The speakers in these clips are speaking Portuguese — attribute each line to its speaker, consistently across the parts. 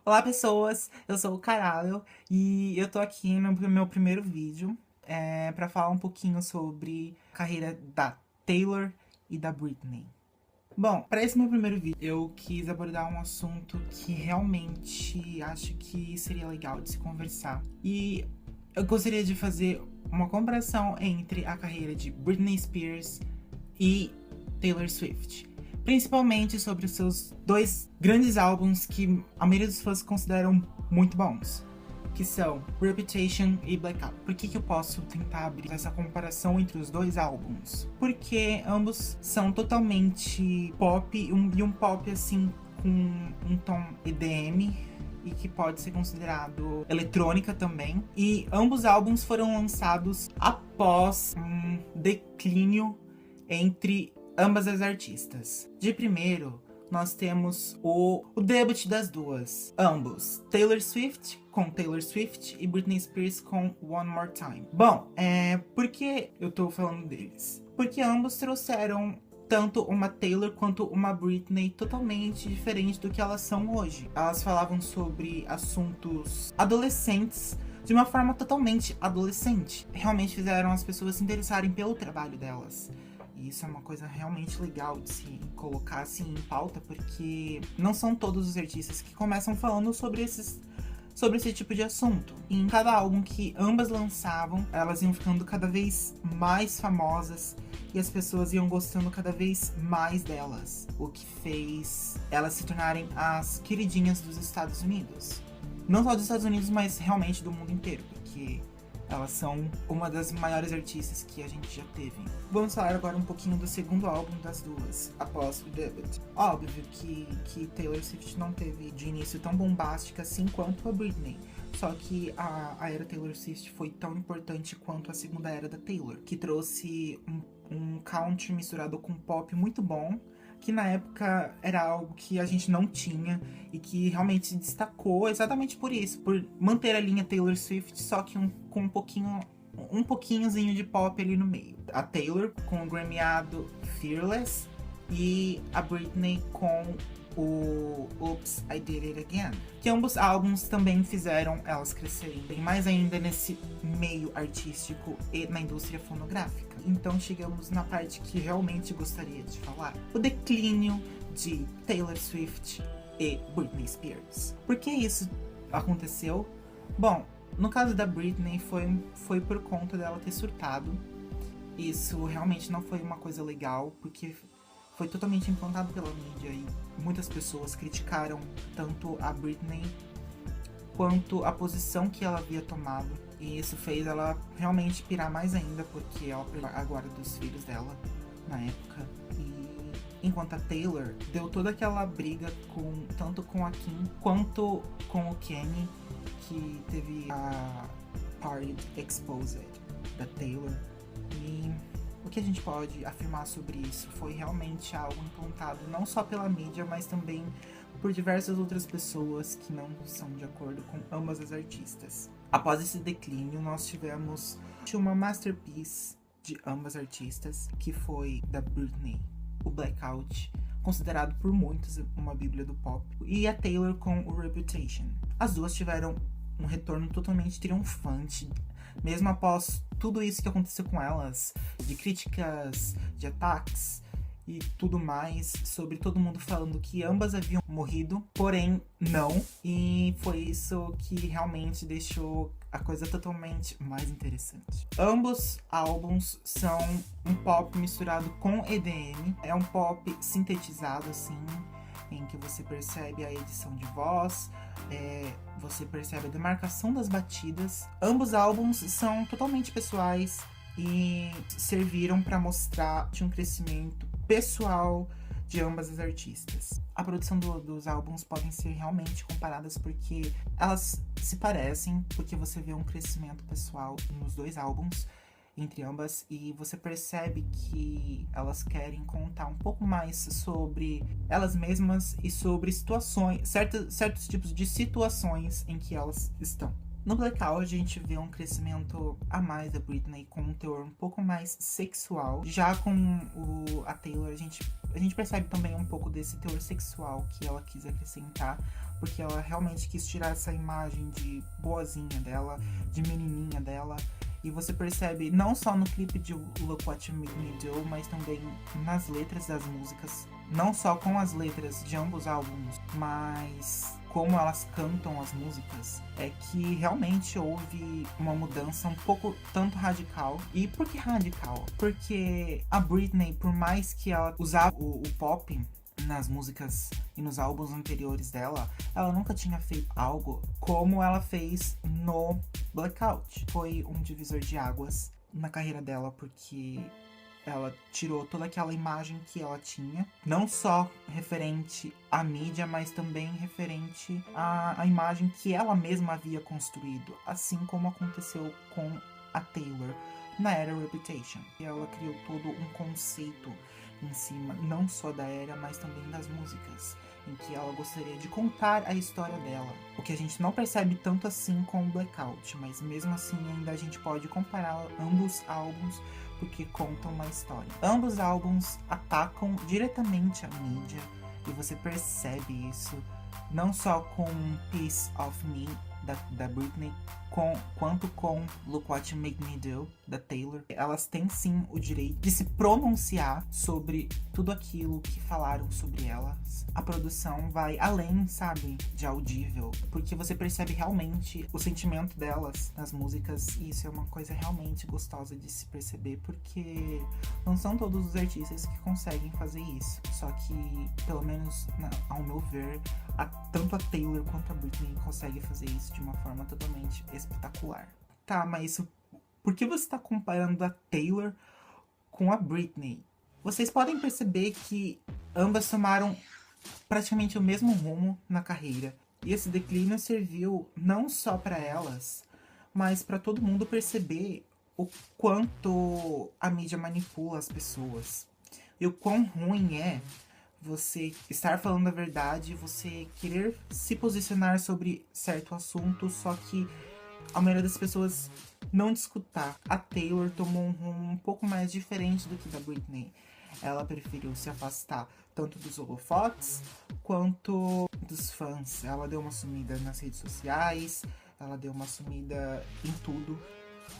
Speaker 1: Olá, pessoas! Eu sou o Caralho e eu tô aqui no meu primeiro vídeo pra falar um pouquinho sobre a carreira da Taylor e da Britney. Bom, para esse meu primeiro vídeo, eu quis abordar um assunto que realmente acho que seria legal de se conversar. E eu gostaria de fazer uma comparação entre a carreira de Britney Spears e Taylor Swift. Principalmente sobre os seus dois grandes álbuns que a maioria dos fãs consideram muito bons, que são Reputation e Blackout. Por que eu posso tentar abrir essa comparação entre os dois álbuns? Porque ambos são totalmente pop e um pop assim com um tom EDM e que pode ser considerado eletrônica também. E ambos álbuns foram lançados após um declínio entre ambas as artistas. De primeiro, nós temos o debut das duas, ambos, Taylor Swift com Taylor Swift e Britney Spears com One More Time. Bom, por que eu tô falando deles? Porque ambos trouxeram tanto uma Taylor quanto uma Britney totalmente diferente do que elas são hoje. Elas falavam sobre assuntos adolescentes de uma forma totalmente adolescente. Realmente fizeram as pessoas se interessarem pelo trabalho delas. E isso é uma coisa realmente legal de se colocar assim em pauta, porque não são todos os artistas que começam falando sobre esse tipo de assunto. E em cada álbum que ambas lançavam, elas iam ficando cada vez mais famosas e as pessoas iam gostando cada vez mais delas, o que fez elas se tornarem as queridinhas dos Estados Unidos. Não só dos Estados Unidos, mas realmente do mundo inteiro, porque elas são uma das maiores artistas que a gente já teve. Vamos falar agora um pouquinho do segundo álbum das duas, após o debut. Óbvio que Taylor Swift não teve de início tão bombástica assim quanto a Britney. Só que a era Taylor Swift foi tão importante quanto a segunda era da Taylor, que trouxe um country misturado com pop muito bom, que na época era algo que a gente não tinha e que realmente se destacou exatamente por isso, por manter a linha Taylor Swift, só que com um pouquinhozinho de pop ali no meio. A Taylor com o gremiado Fearless e a Britney com o Oops, I Did It Again, que ambos álbuns também fizeram elas crescerem bem mais ainda nesse meio artístico e na indústria fonográfica. Então chegamos na parte que realmente gostaria de falar: o declínio de Taylor Swift e Britney Spears. Por que isso aconteceu? Bom, no caso da Britney foi por conta dela ter surtado. Isso realmente não foi uma coisa legal, porque foi totalmente implantado pela mídia e muitas pessoas criticaram tanto a Britney quanto a posição que ela havia tomado. E isso fez ela realmente pirar mais ainda, porque ela perdeu a guarda dos filhos dela na época. E enquanto a Taylor deu toda aquela briga tanto com a Kim quanto com o Kanye, que teve a Party Exposed da Taylor. E o que a gente pode afirmar sobre isso foi realmente algo implantado não só pela mídia, mas também por diversas outras pessoas que não são de acordo com ambas as artistas. Após esse declínio, nós tivemos uma masterpiece de ambas artistas, que foi da Britney, o Blackout, considerado por muitos uma bíblia do pop, e a Taylor com o Reputation. As duas tiveram um retorno totalmente triunfante, mesmo após tudo isso que aconteceu com elas, de críticas, de ataques e tudo mais, sobre todo mundo falando que ambas haviam morrido, porém não, e foi isso que realmente deixou a coisa totalmente mais interessante. Ambos álbuns são um pop misturado com EDM, é um pop sintetizado assim, em que você percebe a edição de voz, você percebe a demarcação das batidas. Ambos álbuns são totalmente pessoais e serviram para mostrar um crescimento pessoal de ambas as artistas. A produção dos álbuns podem ser realmente comparadas porque elas se parecem, porque você vê um crescimento pessoal nos dois álbuns, entre ambas, e você percebe que elas querem contar um pouco mais sobre elas mesmas e sobre situações, certos tipos de situações em que elas estão. No Blackout, a gente vê um crescimento a mais da Britney com um teor um pouco mais sexual. Já com a Taylor, a gente percebe também um pouco desse teor sexual que ela quis acrescentar, porque ela realmente quis tirar essa imagem de boazinha dela, de menininha dela. E você percebe não só no clipe de Look What You Made Me Do, mas também nas letras das músicas. Não só com as letras de ambos álbuns, mas como elas cantam as músicas. É que realmente houve uma mudança um pouco tanto radical. E por que radical? Porque a Britney, por mais que ela usava o pop nas músicas e nos álbuns anteriores dela, ela nunca tinha feito algo como ela fez no Blackout. Foi um divisor de águas na carreira dela, porque ela tirou toda aquela imagem que ela tinha, não só referente à mídia, mas também referente à imagem que ela mesma havia construído, assim como aconteceu com a Taylor na era Reputation. Ela criou todo um conceito em cima, não só da era, mas também das músicas, em que ela gostaria de contar a história dela. O que a gente não percebe tanto assim com o Blackout, mas mesmo assim ainda a gente pode comparar ambos álbuns, porque contam uma história. Ambos álbuns atacam diretamente a mídia, e você percebe isso não só com Piece of Me, da Britney, quanto com Look What You Made Me Do, da Taylor. Elas têm sim o direito de se pronunciar sobre tudo aquilo que falaram sobre elas. A produção vai além, sabe, de audível, porque você percebe realmente o sentimento delas nas músicas, e isso é uma coisa realmente gostosa de se perceber, porque não são todos os artistas que conseguem fazer isso. Só que, pelo menos ao meu ver, tanto a Taylor quanto a Britney conseguem fazer isso de uma forma totalmente espetacular. Tá, mas por que você tá comparando a Taylor com a Britney? Vocês podem perceber que ambas tomaram praticamente o mesmo rumo na carreira. E esse declínio serviu não só para elas, mas para todo mundo perceber o quanto a mídia manipula as pessoas. E o quão ruim é você estar falando a verdade, você querer se posicionar sobre certo assunto, só que a maioria das pessoas não escutar. A Taylor tomou um rumo um pouco mais diferente do que da Britney. Ela preferiu se afastar tanto dos holofotes quanto dos fãs. Ela deu uma sumida nas redes sociais, ela deu uma sumida em tudo.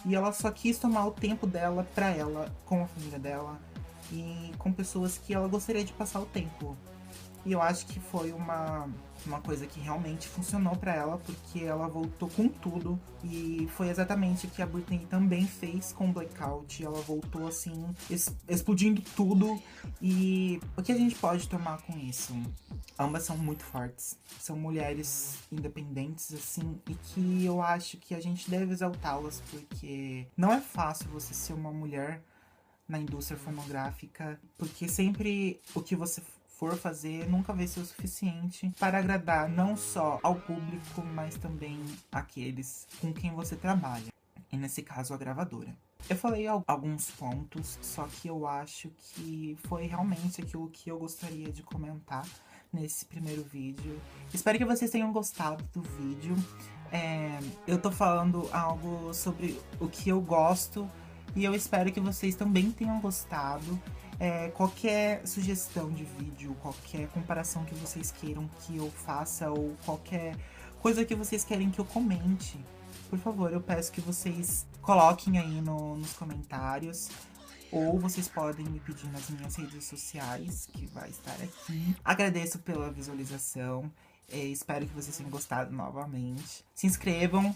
Speaker 1: E ela só quis tomar o tempo dela pra ela, com a família dela e com pessoas que ela gostaria de passar o tempo. E eu acho que foi uma coisa que realmente funcionou pra ela, porque ela voltou com tudo. E foi exatamente o que a Britney também fez com o Blackout. Ela voltou assim, explodindo tudo. E o que a gente pode tomar com isso? Ambas são muito fortes. São mulheres independentes, assim, e que eu acho que a gente deve exaltá-las, porque não é fácil você ser uma mulher na indústria fonográfica, porque sempre o que você for fazer nunca vai ser o suficiente para agradar não só ao público, mas também àqueles com quem você trabalha, e nesse caso a gravadora. Eu falei alguns pontos, só que eu acho que foi realmente aquilo que eu gostaria de comentar nesse primeiro vídeo. Espero que vocês tenham gostado do vídeo. Eu tô falando algo sobre o que eu gosto, e eu espero que vocês também tenham gostado. Qualquer sugestão de vídeo, qualquer comparação que vocês queiram que eu faça, ou qualquer coisa que vocês querem que eu comente, por favor, eu peço que vocês coloquem aí nos comentários. Ou vocês podem me pedir nas minhas redes sociais, que vai estar aqui. Agradeço pela visualização. Espero que vocês tenham gostado novamente. Se inscrevam.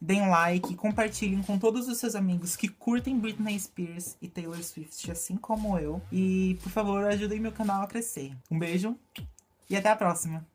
Speaker 1: Deem um like, compartilhem com todos os seus amigos que curtem Britney Spears e Taylor Swift, assim como eu. E, por favor, ajudem meu canal a crescer. Um beijo e até a próxima!